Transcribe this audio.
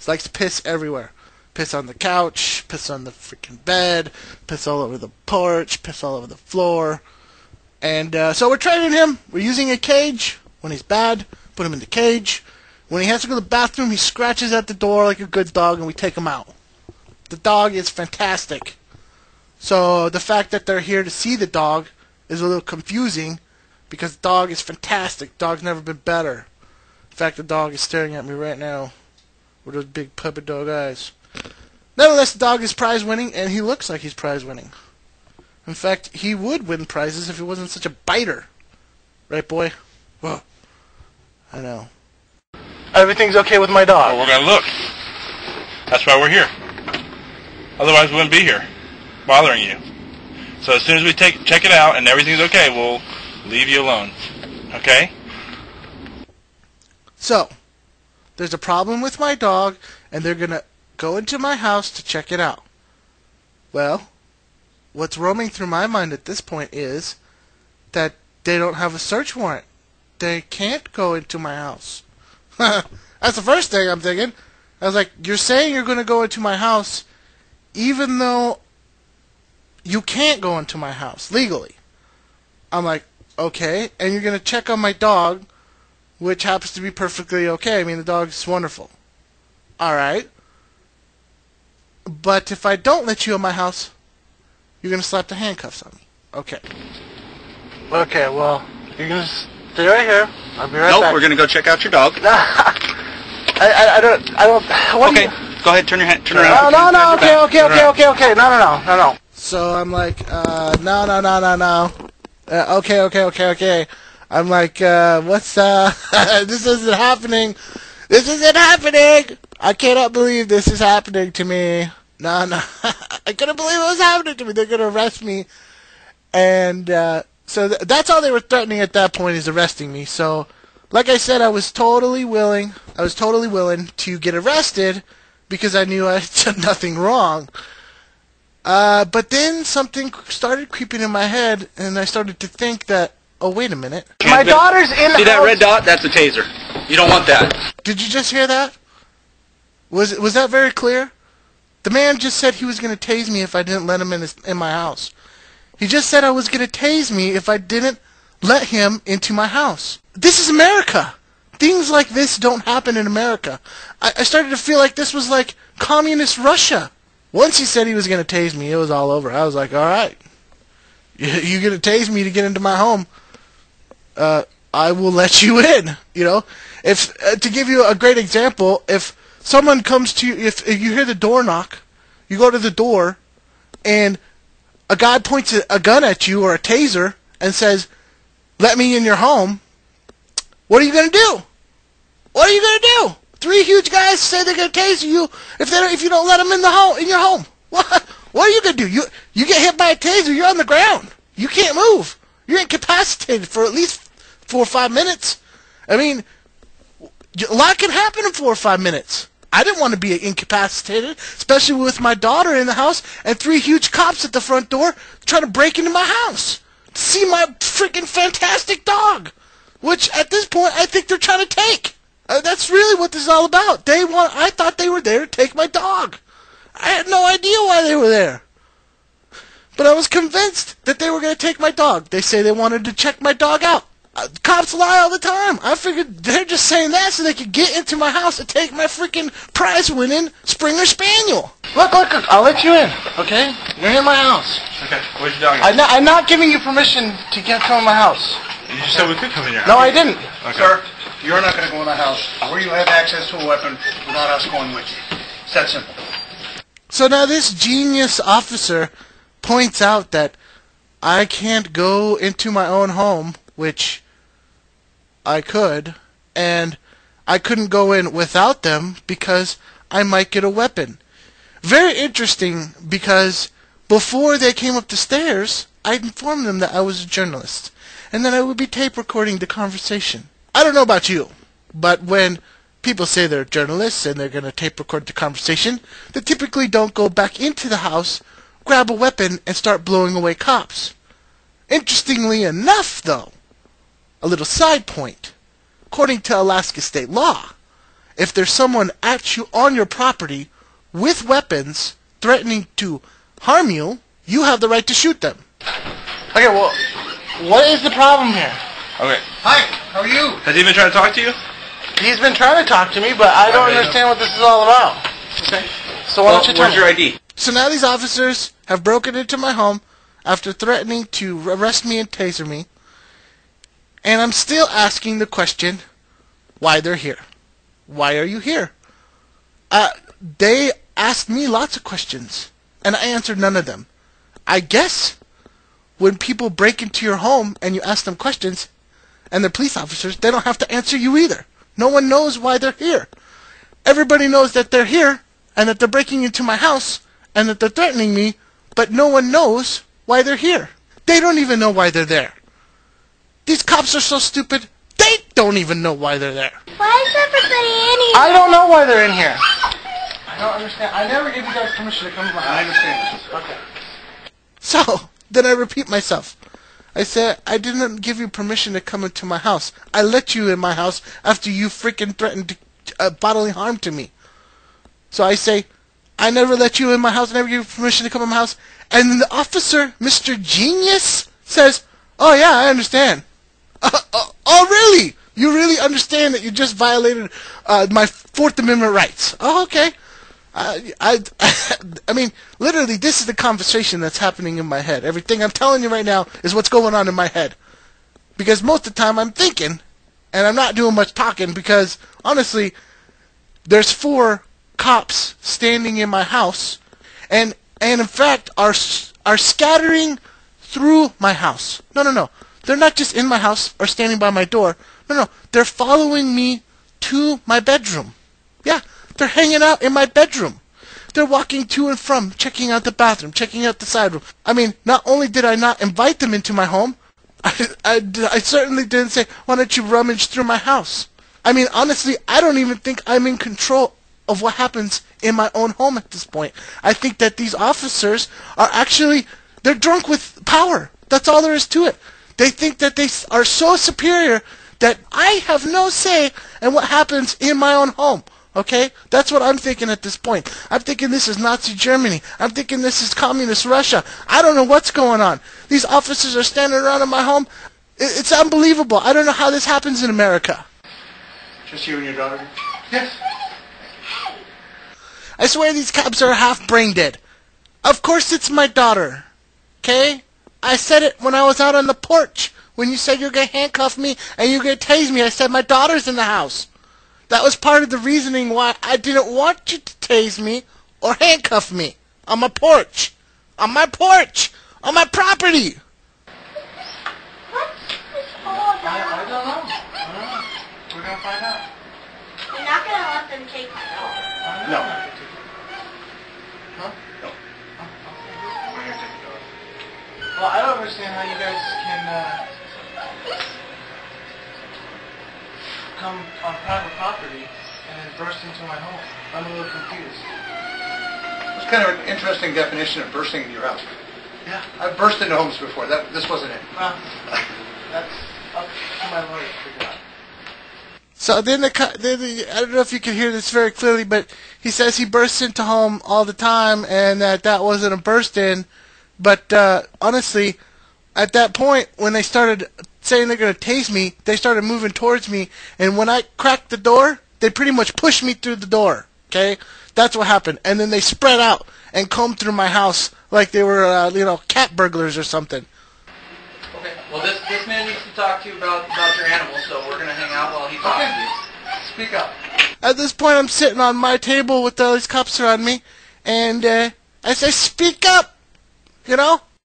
He likes to piss everywhere. Piss on the couch, piss on the freaking bed, piss all over the porch, piss all over the floor. And so we're training him. We're using a cage. When he's bad, put him in the cage. When he has to go to the bathroom, he scratches at the door like a good dog, and we take him out. The dog is fantastic. So the fact that they're here to see the dog is a little confusing, because the dog is fantastic. Dog's never been better. In fact, the dog is staring at me right now with those big puppy dog eyes. Nevertheless, the dog is prize winning, and he looks like he's prize winning. In fact, he would win prizes if he wasn't such a biter. Right, boy? Whoa. I know. Everything's okay with my dog. Well, we're going to look. That's why we're here. Otherwise, we wouldn't be here, bothering you. So as soon as we check it out and everything's okay, we'll leave you alone. Okay? So, there's a problem with my dog, and they're going to go into my house to check it out. Well, what's roaming through my mind at this point is that they don't have a search warrant. They can't go into my house. That's the first thing I'm thinking. I was like, you're saying you're going to go into my house even though you can't go into my house legally. I'm like, okay, and you're going to check on my dog, which happens to be perfectly okay. I mean, the dog's wonderful. All right. But if I don't let you in my house, you're going to slap the handcuffs on me. Okay. Okay, well, you're going to stay right here. I'll be right back. Nope, we're going to go check out your dog. I don't. Okay, go ahead, turn around. No, okay. No. So I'm like, no. Okay. I'm like, what's, this isn't happening. I cannot believe this is happening to me. No. I couldn't believe it was happening to me. They're going to arrest me. And so that's all they were threatening at that point, is arresting me. So, like I said, I was totally willing to get arrested because I knew I had done nothing wrong. But then something started creeping in my head, and I started to think that, oh, wait a minute. My daughter's in the house. See that red dot? That's a taser. You don't want that. Did you just hear that? Was that very clear? The man just said he was going to tase me if I didn't let him in my house. He just said I was going to tase me if I didn't let him into my house. This is America. Things like this don't happen in America. I started to feel like this was like communist Russia. Once he said he was going to tase me, it was all over. I was like, all right. You're going to tase me to get into my home. I will let you in. You know, if to give you a great example, if someone comes to you, if you hear the door knock, you go to the door, and a guy points a gun at you or a taser and says, "Let me in your home." What are you going to do? What are you going to do? 3 huge guys say they're going to tase you if you don't let them in your home. What are you going to do? You get hit by a taser, you're on the ground. You can't move. You're incapacitated for at least 4 or 5 minutes. I mean, a lot can happen in 4 or 5 minutes. I didn't want to be incapacitated, especially with my daughter in the house and 3 huge cops at the front door trying to break into my house to see my freaking fantastic dog, which at this point I think they're trying to take. That's really what this is all about. I thought they were there to take my dog. I had no idea why they were there. But I was convinced that they were going to take my dog. They say they wanted to check my dog out. Cops lie all the time. I figured they're just saying that so they could get into my house and take my freaking prize-winning Springer Spaniel. Look, I'll let you in, okay? You're in my house. Okay, where's your dog? I'm not giving you permission to come in my house. You just said we could come in your house. No, I didn't. Okay. Sir, you're not going to go in the house where you have access to a weapon without us going with you. It's that simple. So now this genius officer points out that I can't go into my own home, which I could, and I couldn't go in without them because I might get a weapon. Very interesting, because before they came up the stairs, I informed them that I was a journalist, and that I would be tape recording the conversation. I don't know about you, but when people say they're journalists and they're going to tape record the conversation, they typically don't go back into the house, grab a weapon, and start blowing away cops. Interestingly enough, though, a little side point. According to Alaska state law, if there's someone at you on your property with weapons threatening to harm you, you have the right to shoot them. Okay, well, what is the problem here? Okay. Hi, how are you? Has he been trying to talk to you? He's been trying to talk to me, but I don't understand what this is all about. Okay. So why don't you tell where's me? your ID? So now these officers have broken into my home after threatening to arrest me and taser me. And I'm still asking the question, why they're here. Why are you here? They asked me lots of questions, and I answered none of them. I guess when people break into your home and you ask them questions, and they're police officers, they don't have to answer you either. No one knows why they're here. Everybody knows that they're here, and that they're breaking into my house, and that they're threatening me, but no one knows why they're here. They don't even know why they're there. These cops are so stupid, they don't even know why they're there. Why is everybody in here? I don't know why they're in here. I don't understand. I never gave you guys permission to come to my house. I understand. Okay. So, then I repeat myself. I said, I didn't give you permission to come into my house. I let you in my house after you freaking threatened bodily harm to me. So I say, I never let you in my house. I never gave you permission to come in my house. And then the officer, Mr. Genius, says, oh yeah, I understand. Oh really? You really understand that you just violated my Fourth Amendment rights? Oh, okay. I mean, literally, this is the conversation that's happening in my head. Everything I'm telling you right now is what's going on in my head. Because most of the time I'm thinking, and I'm not doing much talking because, honestly, there's 4 cops standing in my house, and in fact are scattering through my house. No. They're not just in my house or standing by my door. No. They're following me to my bedroom. Yeah, they're hanging out in my bedroom. They're walking to and from, checking out the bathroom, checking out the side room. I mean, not only did I not invite them into my home, I certainly didn't say, why don't you rummage through my house? I mean, honestly, I don't even think I'm in control of what happens in my own home at this point. I think that these officers are actually, they're drunk with power. That's all there is to it. They think that they are so superior that I have no say in what happens in my own home. Okay? That's what I'm thinking at this point. I'm thinking this is Nazi Germany. I'm thinking this is communist Russia. I don't know what's going on. These officers are standing around in my home. It's unbelievable. I don't know how this happens in America. Just you and your daughter? Yes. I swear these cops are half brain dead. Of course it's my daughter. Okay? I said it when I was out on the porch. When you said you're going to handcuff me and you're going to tase me, I said my daughter's in the house. That was part of the reasoning why I didn't want you to tase me or handcuff me on my porch. On my porch. On my property. What's this all about? I don't know. We're going to find out. You're not going to let them take my dog. No. Huh? No. We're here to take the dog. Well, I don't understand how you guys can come on private property and then burst into my home. I'm a little confused. It's kind of an interesting definition of bursting into your house. Yeah. I've burst into homes before. This wasn't it. Well, that's up to my lawyer to figure out. So then I don't know if you can hear this very clearly, but he says he bursts into home all the time and that wasn't a burst in. But honestly, at that point, when they started saying they're going to tase me, they started moving towards me. And when I cracked the door, they pretty much pushed me through the door. Okay? That's what happened. And then they spread out and combed through my house like they were, cat burglars or something. Okay. Well, this man needs to talk to you about your animals, so we're going to hang out while he talks to you. Speak up. At this point, I'm sitting on my table with all these cops around me, and I say, speak up! You know?